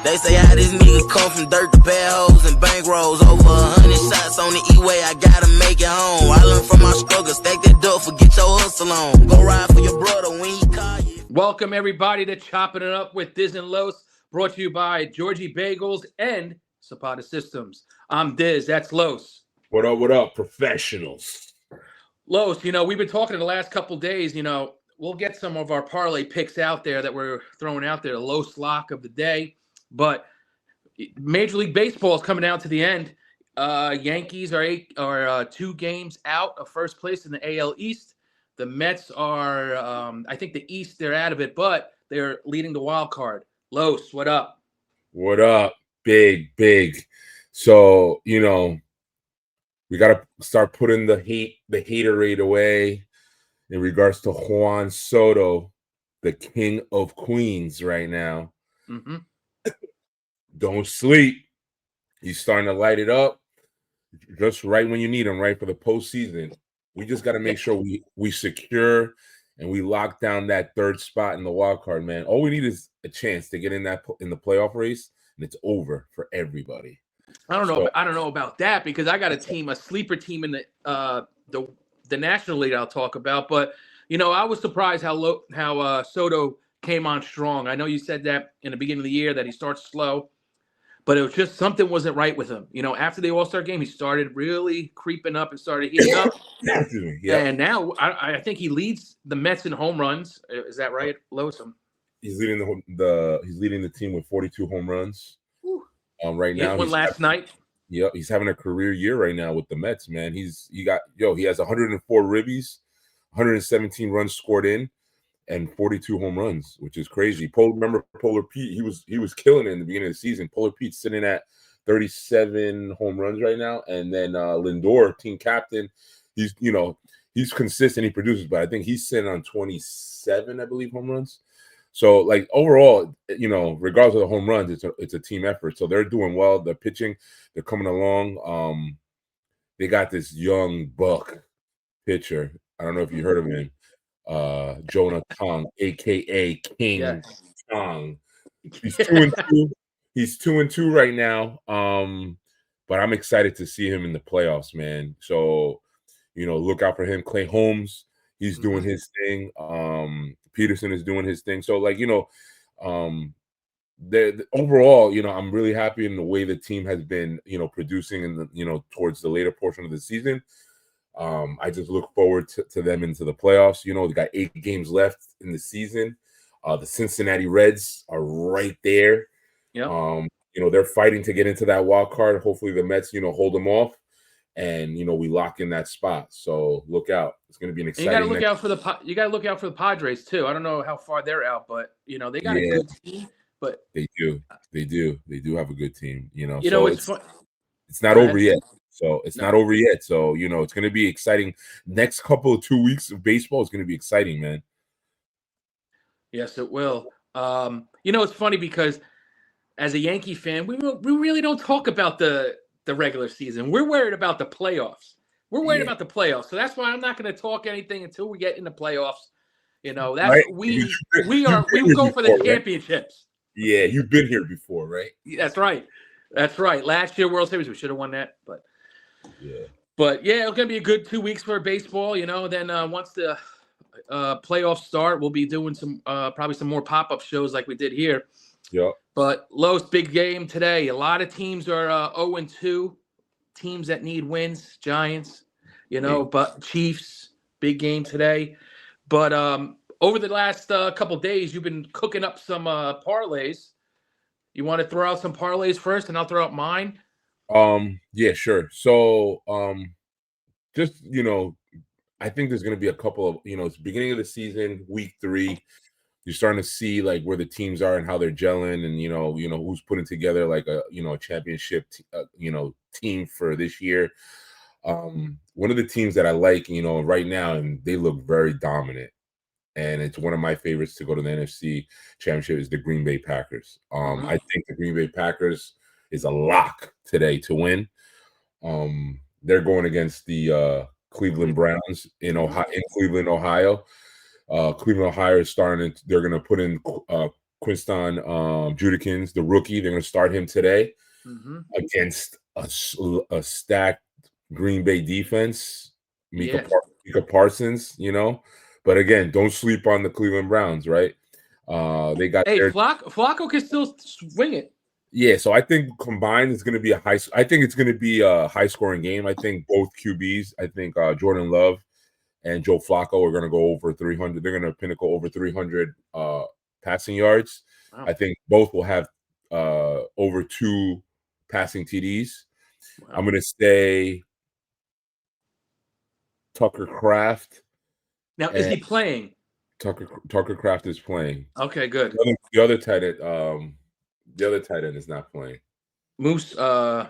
They say how this nigga come from dirt to bad hoes and bankrolls. Over 100 shots on the E-way, I gotta make it home. I learned from my struggle, stack that dough, forget your hustle on. Go ride for your brother when he call you. Welcome everybody to Chopping It Up with Dizz Los, brought to you by Georgie Bagels and Zapata Systems. I'm Dizz, that's Los. What up, professionals? Los, we've been talking the last couple days, we'll get some of our parlay picks out there that we're throwing out there, the Los lock of the day. But Major League Baseball is coming down to the end. Yankees are 2 games out of first place in the AL East. The Mets are, I think the East, they're out of it, but they're leading the wild card. Los, what up? What up? Big. So, we got to start putting the haterade away in regards to Juan Soto, the king of Queens right now. Mm-hmm. Don't sleep. He's starting to light it up just right when you need him, right, for the postseason. We just got to make sure we secure and we lock down that third spot in the wild card, man. All we need is a chance to get in the playoff race, and it's over for everybody. I don't know about that because I got a sleeper team in the National League I'll talk about. But I was surprised how Soto came on strong. I know you said that in the beginning of the year that he starts slow, but it was just something wasn't right with him. After the All-Star game, he started really creeping up and started heating up. Yeah. And now I think he leads the Mets in home runs. Is that right, Losum? He's leading the team with 42 home runs. Right now, one last night. Yeah, he's having a career year right now with the Mets, man. He has 104 ribbies, 117 runs scored in, and 42 home runs, which is crazy. Remember Polar Pete? He was killing it in the beginning of the season. Polar Pete's sitting at 37 home runs right now, and then Lindor, team captain, he's consistent. He produces, but I think he's sitting on 27, I believe, home runs. So, like, overall, regardless of the home runs, it's a team effort. So they're doing well. They're pitching. They're coming along. They got this young buck pitcher. I don't know if you heard of him. Jonah Tong, a.k.a. King Tong. He's 2-2. He's 2-2 right now. But I'm excited to see him in the playoffs, man. So, look out for him. Clay Holmes, he's doing his thing. Peterson is doing his thing. So, overall, I'm really happy in the way the team has been, producing in the, towards the later portion of the season. I just look forward to them into the playoffs. They got 8 games left in the season. The Cincinnati Reds are right there. Yeah. They're fighting to get into that wild card. Hopefully the Mets, hold them off. And we lock in that spot. So look out. It's going to be an exciting. You got to look out for the Padres too. I don't know how far they're out, but they got a good team. But they do have a good team. It's not over yet. So it's not over yet. So it's going to be exciting. Next couple of 2 weeks of baseball is going to be exciting, man. Yes, it will. It's funny because as a Yankee fan, we really don't talk about the regular season. We're worried about the playoffs. So that's why I'm not going to talk anything until we get in the playoffs. That's right. we go for the championships. Right? Yeah, you've been here before, right? That's right. Last year World Series, we should have won that, but it's going to be a good 2 weeks for baseball. Then once the playoffs start, we'll be doing some probably some more pop-up shows like we did here. Yeah. But Los, big game today. A lot of teams are 0-2. Teams that need wins, Giants, but Chiefs, big game today. But over the last couple days, you've been cooking up some parlays. You want to throw out some parlays first, and I'll throw out mine? Yeah, sure. So, just, I think there's going to be a couple of, it's the beginning of the season, week 3. You're starting to see where the teams are and how they're gelling, and who's putting together a championship team for this year. One of the teams that I like right now, and they look very dominant, and it's one of my favorites to go to the NFC Championship, is the Green Bay Packers. I think the Green Bay Packers is a lock today to win. They're going against the Cleveland Browns in Cleveland, Ohio. Cleveland, Ohio is they're going to put in Quinston Judikins, the rookie. They're going to start him today against a stacked Green Bay defense. Mika Parsons, you know. But again, don't sleep on the Cleveland Browns, right? They got Flacco can still swing it. Yeah, so I think combined it's going to be I think it's going to be a high-scoring game. I think both QBs, I think Jordan Love and Joe Flacco are going to go over 300. They're going to pinnacle over 300 passing yards. Wow. I think both will have over 2 passing TDs. Wow. I'm going to say Tucker Kraft. Now, is he playing? Tucker Kraft is playing. Okay, good. The other tight end is not playing. Moose, I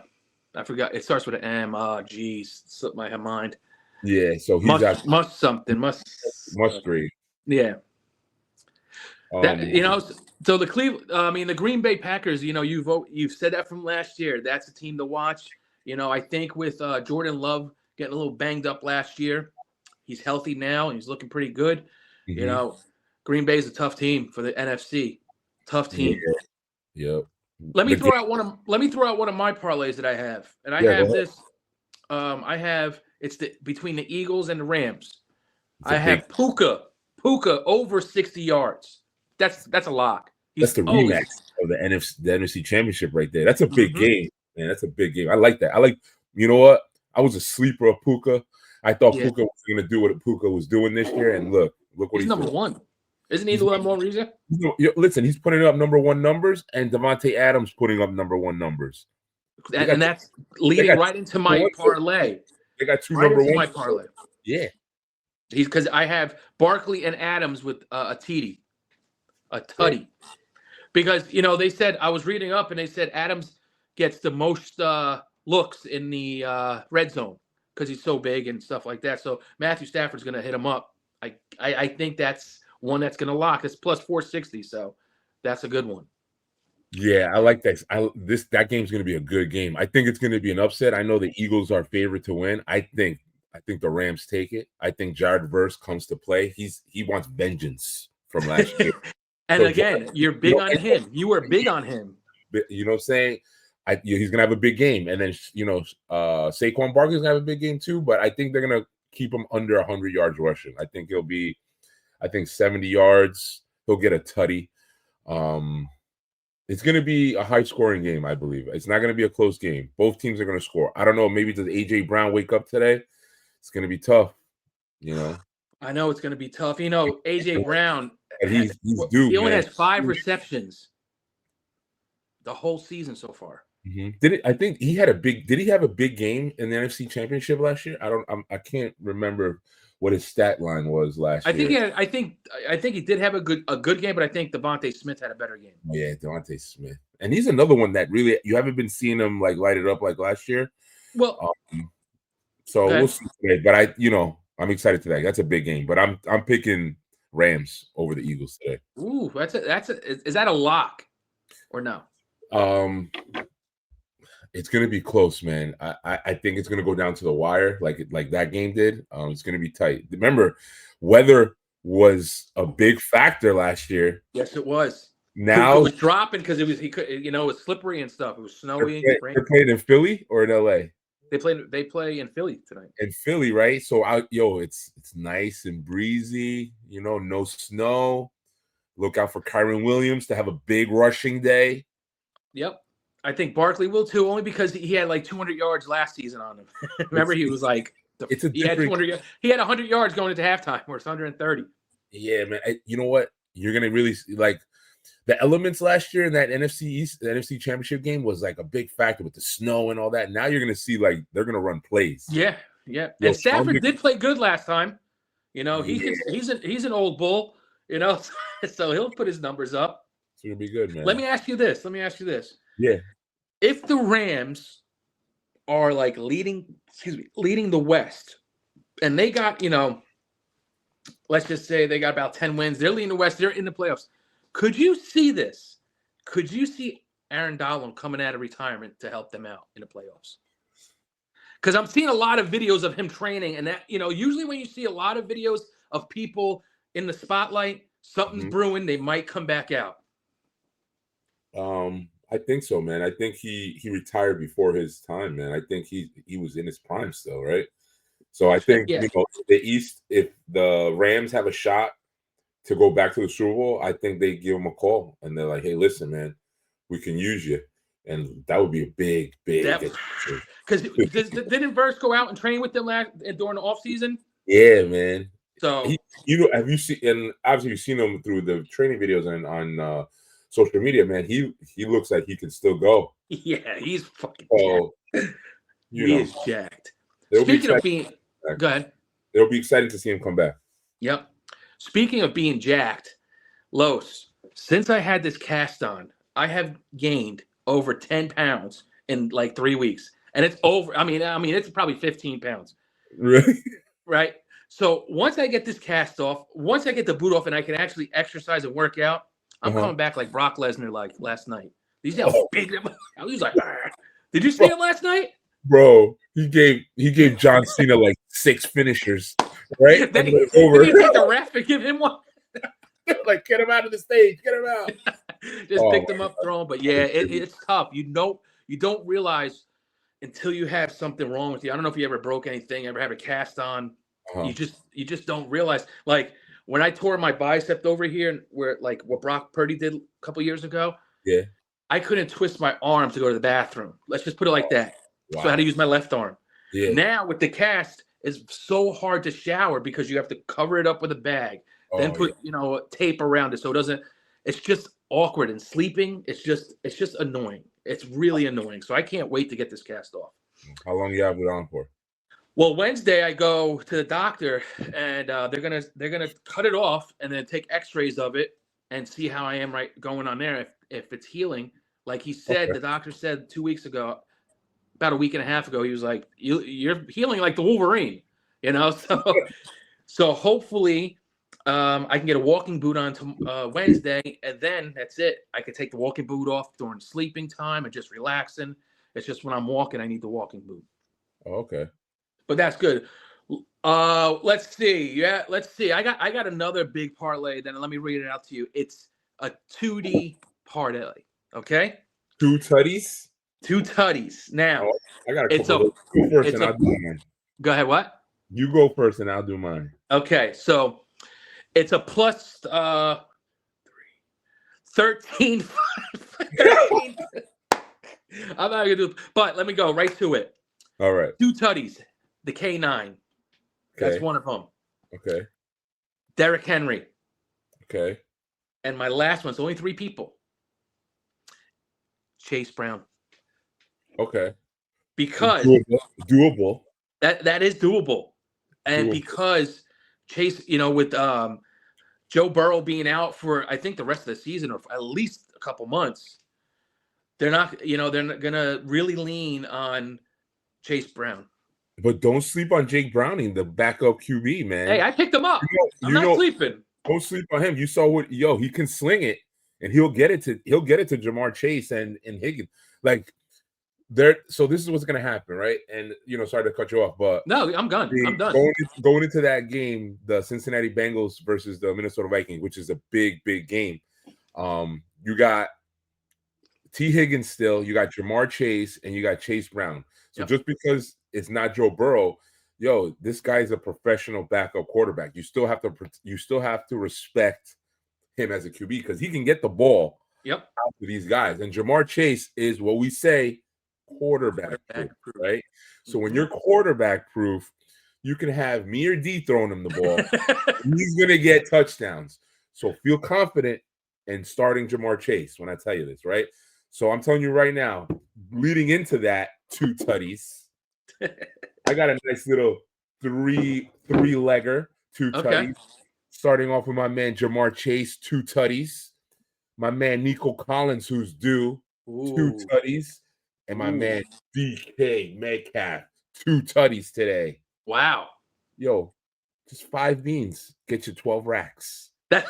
forgot. It starts with an M. Geez, slipped my mind. Yeah, so he's Musgrave. Yeah. So the Green Bay Packers. You know, you've said that from last year. That's a team to watch. You know, I think with Jordan Love getting a little banged up last year, he's healthy now and he's looking pretty good. Mm-hmm. You know, Green Bay is a tough team for the NFC. Tough team. Yeah. Let me throw out one of my parlays that I have, and I have this. It's between the Eagles and the Rams. I have Puka over 60 yards. That's a lock. That's the rematch of the NFC Championship right there. That's a big game, man. That's a big game. I like that. You know what? I was a sleeper of Puka. I thought Puka was going to do what Puka was doing this year, and look what he's number doing. 1. Isn't he the one more reason? Listen, he's putting up number 1 numbers, and Devontae Adams putting up number 1 numbers. And that's leading right into my parlay. They got 2 number 1. My parlay. Yeah. Because I have Barkley and Adams with a tutty. Because, you know, they said, I was reading up, and they said Adams gets the most looks in the red zone because he's so big and stuff like that. So Matthew Stafford's going to hit him up. I think that's one that's going to lock. It's plus 460, so that's a good one. Yeah, I like that. That game's going to be a good game. I think it's going to be an upset. I know the Eagles are favored to win. I think the Rams take it. I think Jared Verse comes to play. He wants vengeance from last year. And so again, you're big on him. You were big on him. You know what I'm saying? He's going to have a big game. And then, Saquon Barkley's going to have a big game too, but I think they're going to keep him under 100 yards rushing. I think he'll be 70 yards. He'll get a tutty. It's going to be a high-scoring game, I believe. It's not going to be a close game. Both teams are going to score. I don't know. Maybe does A.J. Brown wake up today? It's going to be tough, you know. I know it's going to be tough. You know, A.J. Brown, he's due. He only has 5 receptions the whole season so far. Mm-hmm. I think he had did he have a big game in the NFC Championship last year? I can't remember what his stat line was last year. I think he did have a good game, but I think Devontae Smith had a better game. Yeah, Devontae Smith. And he's another one that really you haven't been seeing him like light it up like last year. Well, we'll see today. But I'm excited today. That's a big game. But I'm picking Rams over the Eagles today. Ooh, is that a lock or no? It's going to be close, man. I think it's going to go down to the wire like that game did. It's going to be tight. Remember, weather was a big factor last year. Yes, it was. Now it was dropping because it was slippery and stuff. It was snowy. They're playing in Philly or in LA? They play in Philly tonight. In Philly, right? So it's nice and breezy. You know, no snow. Look out for Kyron Williams to have a big rushing day. Yep. I think Barkley will too, only because he had like 200 yards last season on him. Remember, he was like, he had 200. He had 100 yards going into halftime, or it's 130. Yeah, man. You know what? You're gonna really like the elements last year in that NFC East, the NFC Championship game was like a big factor with the snow and all that. Now you're gonna see like they're gonna run plays. Yeah. And Stafford did play good last time. You know, he's an old bull. You know, so he'll put his numbers up. It's gonna be good, man. Let me ask you this. Yeah. If the Rams are like leading the West, and they got, let's just say they got about 10 wins, they're leading the West, they're in the playoffs. Could you see this? Could you see Aaron Donald coming out of retirement to help them out in the playoffs? Because I'm seeing a lot of videos of him training, and that, usually when you see a lot of videos of people in the spotlight, something's brewing, they might come back out. I think so, man. I think he retired before his time, man. I think he was in his prime still, right? So I think Yeah. The East, if the Rams have a shot to go back to the Super Bowl, I think they give him a call and they're like, "Hey, listen, man, we can use you," and that would be a big. Because didn't Verse go out and train with them during the offseason? Yeah, man. So have you seen? And obviously, you've seen him through the training videos and on social media, man. He looks like he can still go. Yeah, he's fucking jacked. He is jacked. Go ahead. It'll be exciting to see him come back. Yep. Speaking of being jacked, Los, since I had this cast on, I have gained over 10 pounds in like 3 weeks. And it's over. I mean, it's probably 15 pounds. Really? Right. So once I get this cast off, once I get the boot off and I can actually exercise and work out, I'm coming back like Brock Lesnar like last night. These how big I was like, argh. Did you see him last night? Bro, he gave John Cena like 6 finishers. Right? Then he take the ref and give him one. Like, get him out of the stage. Get him out. Just pick them up, throw them. But yeah, it's tough. You don't realize until you have something wrong with you. I don't know if you ever broke anything, ever have a cast on. You just don't realize. Like when I tore my bicep over here, where like what Brock Purdy did a couple years ago. Yeah. I couldn't twist my arm to go to the bathroom. Let's just put it like that. Wow. So I had to use my left arm. Yeah. Now with the cast, it's so hard to shower because you have to cover it up with a bag, then put tape around it so it doesn't. It's just awkward, and sleeping. It's just annoying. It's really annoying. So I can't wait to get this cast off. How long you have it on for? Well, Wednesday I go to the doctor, and they're gonna cut it off and then take X-rays of it and see how I am going on there if it's healing. Like he said, the doctor said 2 weeks ago. About a week and a half ago, he was like, "You're healing like the Wolverine," So hopefully, I can get a walking boot on to Wednesday, and then that's it. I can take the walking boot off during sleeping time and just relaxing. It's just when I'm walking, I need the walking boot. Oh, okay. But that's good. Let's see. Yeah, let's see. I got another big parlay. Then let me read it out to you. It's a 2D parlay. Okay. 2 tutties. 2 tutties. Now, I got a couple. Go first and I'll do mine. Go ahead. What? You go first and I'll do mine. Okay, so it's a plus 13. 13. I'm not gonna do it, but let me go right to it. All right. 2 tutties. The K9. Okay. That's one of them. Okay. Derrick Henry. Okay. And my last one's only 3 people. Chase Brown. Okay. Because doable. That is doable. And because Chase, with Joe Burrow being out for I think the rest of the season or for at least a couple months, they're not gonna really lean on Chase Brown. But don't sleep on Jake Browning, the backup QB, man. Hey, I picked him up. I'm not sleeping. Don't sleep on him. You saw he can sling it and he'll get it to Jamar Chase and Higgins. Like so this is what's gonna happen, right? And sorry to cut you off, but no, I'm done. I'm done. Going into that game, the Cincinnati Bengals versus the Minnesota Vikings, which is a big game. You got T. Higgins still, you got Jamar Chase, and you got Chase Brown. So just because it's not Joe Burrow, this guy's a professional backup quarterback. You still have to respect him as a QB because he can get the ball out to these guys. And Jamar Chase is what we say quarterback proof, right? So when you're quarterback proof, you can have me or D throwing him the ball. He's gonna get touchdowns. So feel confident in starting Jamar Chase when I tell you this, right? So I'm telling you right now, leading into that 2 tutties, I got a nice little three-legger, 2 tutties. Starting off with my man Jamar Chase, 2 tutties. My man Nico Collins, who's due, 2 tutties. And my man DK Metcalf, 2 tutties today. Wow. Yo, just 5 beans get you 12 racks. 5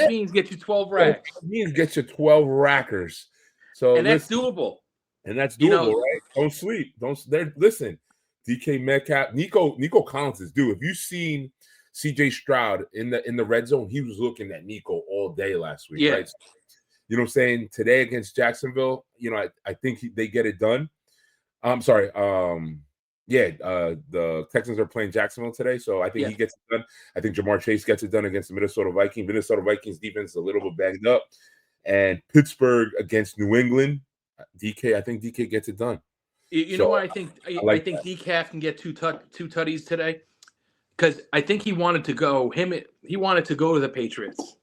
beans get you 12 racks. 5 beans get you 12 rackers. So that's doable. And that's doable, right? Don't sleep. Listen. DK Metcalf, Nico Collins is due. If you've seen CJ Stroud in the red zone, he was looking at Nico all all day last week, Yeah. right? So, you know what I'm saying? Today against Jacksonville, you know, I think they get it done. I'm sorry. The Texans are playing Jacksonville today, so I think he gets it done. I think Jamar Chase gets it done against the Minnesota Vikings. Minnesota Vikings defense is a little bit banged up. And Pittsburgh against New England, I think DK gets it done. You know what I think? I think that. DCAF can get two tutties today because I think he wanted to go. He wanted to go to the Patriots,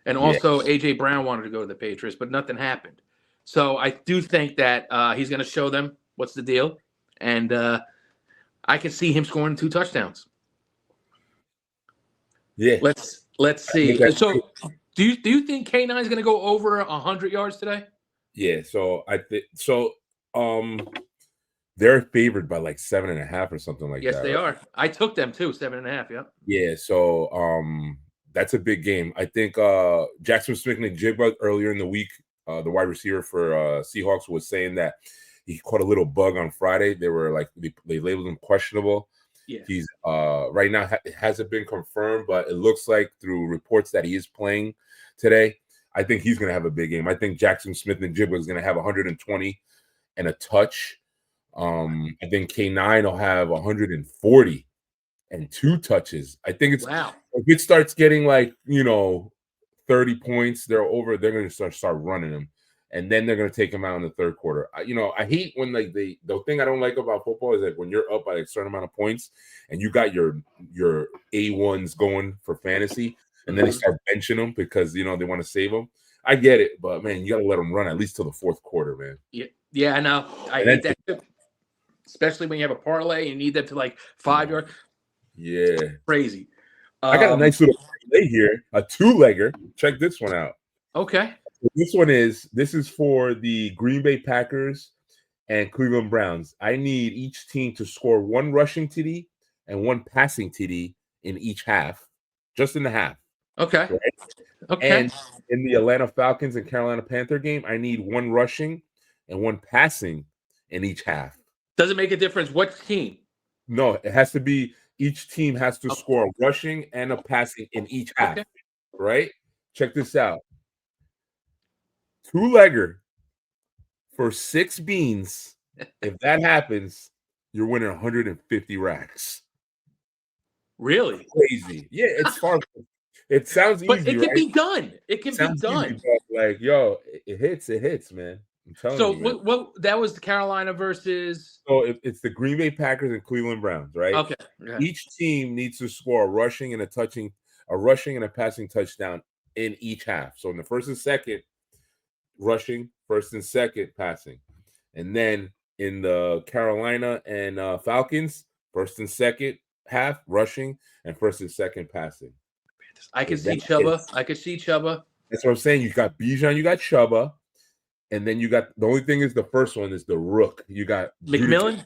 and also AJ Brown wanted to go to the Patriots, but nothing happened. So I do think that he's going to show them what's the deal, and I can see him scoring 2 touchdowns. Yeah. Let's see. So do you think K9 is going to go over 100 yards today? Yeah. So I think so. They're favored by like 7.5 or something like that. Yes, they are. I took them too, 7.5. Yeah. Yeah. So that's a big game. I think Jackson Smith-Njigba earlier in the week, the wide receiver for Seahawks, was saying that he caught a little bug on Friday. They were like they labeled him questionable. Yeah. He's right now it hasn't been confirmed, but it looks like through reports that he is playing today. I think he's going to have a big game. I think Jackson Smith-Njigba is going to have 120 and a touch. I think K9 will have 140 and 2 touches. I think it's if it starts getting like 30 points, they're going to start running them, and then they're going to take him out in the third quarter. I hate when like the thing I don't like about football is that when you're up by a certain amount of points and you got your A1s going for fantasy, and then they start benching them because they want to save them. I get it, but man, you got to let them run at least till the fourth quarter, man. Yeah, I know. I hate that too. Especially when you have a parlay and you need them to like 5 yards. Yeah. Crazy. I got a nice little parlay here, a 2-legger. Check this one out. Okay. This is for the Green Bay Packers and Cleveland Browns. I need each team to score 1 rushing TD and 1 passing TD in each half, just in the half. Okay. Right? Okay. And in the Atlanta Falcons and Carolina Panther game, I need 1 rushing and 1 passing in each half. Does it make a difference what team? No, it has to be each team has to score a rushing and a passing in each half. Okay. Right? Check this out. 2-legger for 6 beans. If that happens, you're winning 150 racks. Really? Crazy. Yeah, it's far. It sounds easy, but it can right? be done. It can be done. Easy, like, it hits, man. I'm telling you. So what that was the Carolina versus. So it's the Green Bay Packers and Cleveland Browns, right? Okay. Each team needs to score a rushing and a passing touchdown in each half. So in the first and second, rushing, first and second passing, and then in the Carolina and Falcons, first and second half rushing and first and second passing. I can see Chuba. That's what I'm saying. You got Bijan, you got Chuba. And then you got the only thing is the first one is the rook. You got McMillan.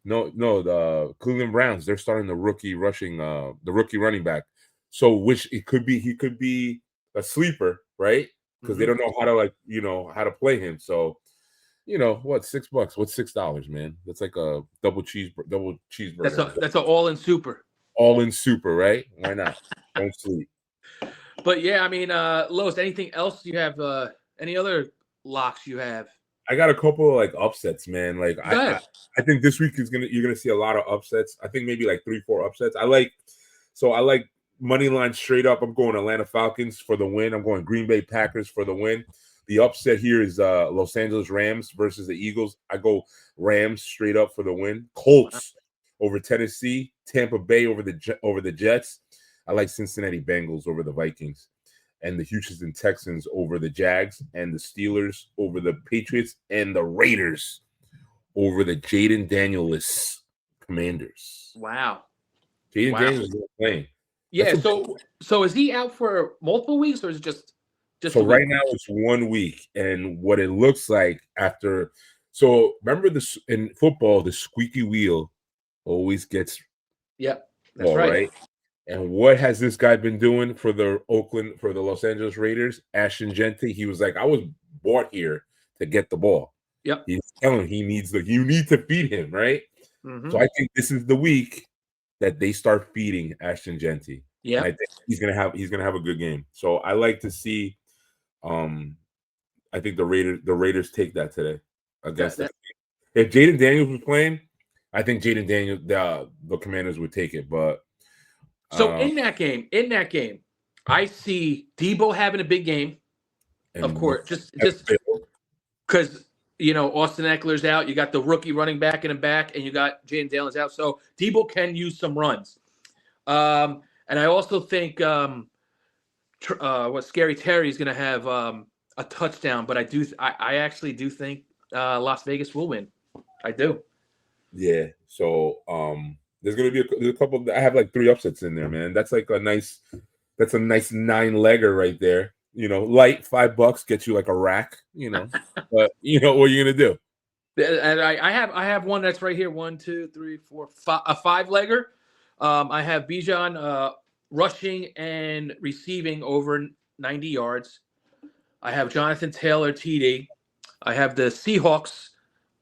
No, the Cleveland Browns. They're starting the rookie running back. So he could be a sleeper, right? Because they don't know how to how to play him. So what, $6? What's $6, man? That's like a double cheeseburger. That's an all-in super. All in super, right? Why not? Don't sleep. But yeah, I mean, Los, anything else you have? Any other locks you have? I got a couple of like upsets, man. Like I think this week you're gonna see a lot of upsets. I think maybe like 3-4 upsets. I like money line straight up. I'm going Atlanta Falcons for the win. I'm going Green Bay Packers for the win. The upset here is Los Angeles Rams versus the Eagles. I go Rams straight up for the win. Colts over Tennessee. Tampa Bay over the Jets. I like Cincinnati Bengals over the Vikings. And the Houston Texans over the Jags, and the Steelers over the Patriots, and the Raiders over the Jaden Daniels Commanders. Wow. Jaden Daniels is playing. Yeah, so is he out for multiple weeks, or is it just so right now it's 1 week, and what it looks like after. So remember this in football, the squeaky wheel always gets. Yep, that's right. And what has this guy been doing for the Los Angeles Raiders? Ashton Jeanty, he was like, I was bought here to get the ball. Yep. He's telling him you need to feed him, right? Mm-hmm. So I think this is the week that they start feeding Ashton Jeanty. Yeah. And I think he's gonna have a good game. So I like to see. I think the Raiders take that today against the. If Jaden Daniels was playing, I think Jaden Daniels the Commanders would take it. But so in that game, I see Debo having a big game. Of course, just because Austin Eckler's out, you got the rookie running back in the back, and you got Jaden Daniels out. So Debo can use some runs. And I also think Scary Terry is going to have a touchdown, but I actually do think Las Vegas will win. I do. Yeah. So there's gonna be a couple. I have like 3 upsets in there, man. That's a nice 9-legger right there. Light $5 gets you like a rack. But what are you gonna do? And I have one that's right here. 1, 2, 3, 4, 5, a 5-legger. I have Bijan rushing and receiving over 90 yards. I have Jonathan Taylor TD. I have the Seahawks,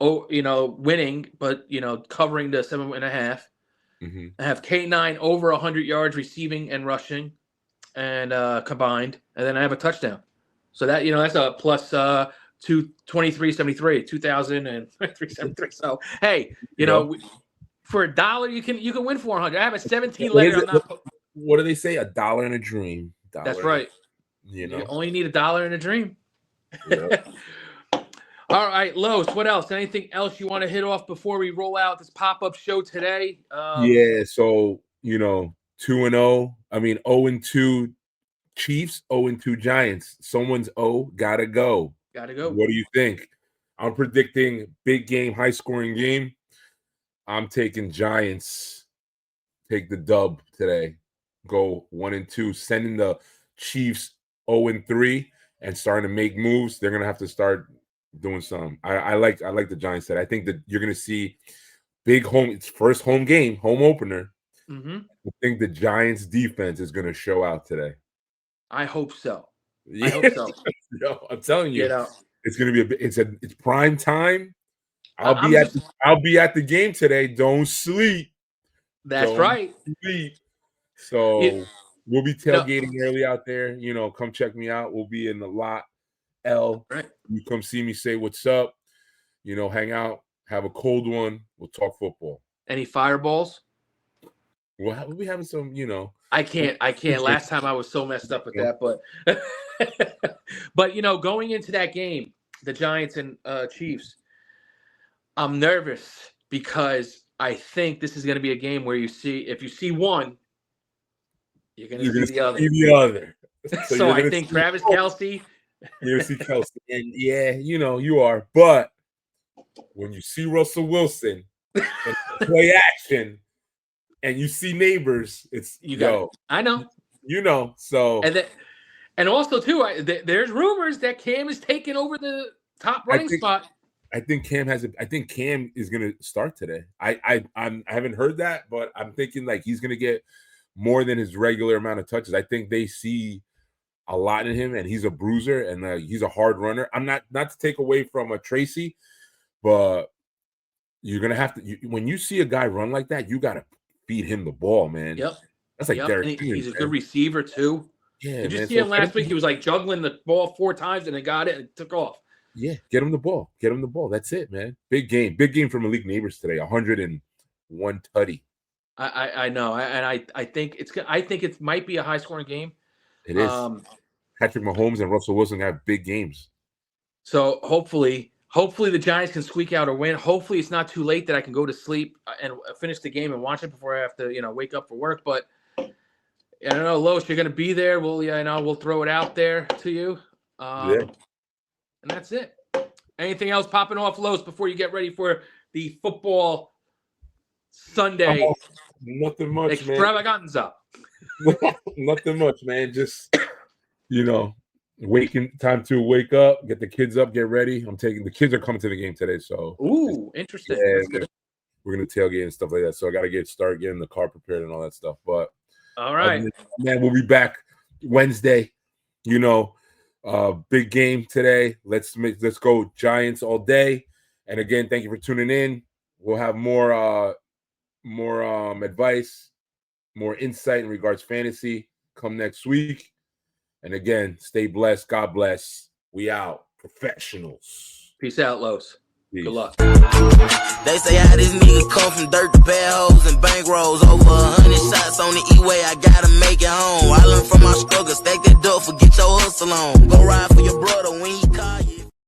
winning, but covering the 7.5. Mm-hmm. I have K9 over 100 yards receiving and rushing, and combined, and then I have a touchdown. So that that's a plus 2373, 2003. So hey, for $1 you can win 400. I have a 17-legger. What do they say? $1 in a dream. That's right. You only need $1 in a dream. Yep. All right, Los, what else? Anything else you want to hit off before we roll out this pop-up show today? Yeah, so 2-0. I mean 0-2 Chiefs, 0-2 Giants. Someone's gotta go. Gotta go. What do you think? I'm predicting big game, high-scoring game. I'm taking Giants. Take the dub today. Go 1-2, sending the Chiefs 0-3 and starting to make moves. They're gonna have to start doing some. I like the Giants side. I think that you're gonna see big it's first home game, home opener. Mm-hmm. I think the Giants defense is gonna show out today. I hope so. Yeah. I hope so. No, I'm telling you, it's gonna be it's prime time. I'll be at the game today. Don't sleep. That's right. Sleep. So we'll be tailgating early out there. Come check me out. We'll be in the lot L. Right. You come see me, say what's up. Hang out, have a cold one. We'll talk football. Any fireballs? We'll be having some. I can't. Last time I was so messed up with that, but going into that game, the Giants and Chiefs, I'm nervous because I think this is going to be a game where if you see one, you're going to see the other. So I think Travis Kelce. You're going to see Kelce, and you are. But when you see Russell Wilson and play action, and you see neighbors, it's I know. So and also too, there's rumors that Cam is taking over the top running spot. I think Cam is gonna start today. I haven't heard that, but I'm thinking like he's gonna get more than his regular amount of touches. I think they see a lot in him, and he's a bruiser and he's a hard runner. I'm not to take away from Tracy, but you're gonna have to when you see a guy run like that, you gotta feed him the ball, man. Yep. That's like Derek. He's a good receiver too. Yeah. Did you see him last week? He was like juggling the ball 4 times and they got it and took off. Yeah, get him the ball. That's it, man. Big game for Malik Neighbors today. 101 tutty. I know, and I think it might be a high scoring game. It is. Patrick Mahomes and Russell Wilson have big games. So hopefully the Giants can squeak out a win. Hopefully it's not too late that I can go to sleep and finish the game and watch it before I have to wake up for work. But I don't know, Los, you're gonna be there. We'll throw it out there to you. And that's it. Anything else popping off, Los, before you get ready for the football Sunday? Nothing much, extravaganza. Man. Nothing much, man. Just time to wake up, get the kids up, get ready. The kids are coming to the game today, so interesting. Yeah, we're gonna tailgate and stuff like that. So I got to start getting the car prepared and all that stuff. But all right, man, we'll be back Wednesday. Big game today. Let's go Giants all day. And again, thank you for tuning in. We'll have more advice more insight in regards fantasy come next week. And again, stay blessed. God bless. We out. Professionals. Peace out, Los. Peace. Good luck. They say how this nigga come from dirt to bad hoes and bankrolls. Over 100 shots on the E-way, I gotta make it home. I learned from my struggle, stack that dope, forget your hustle on. Go ride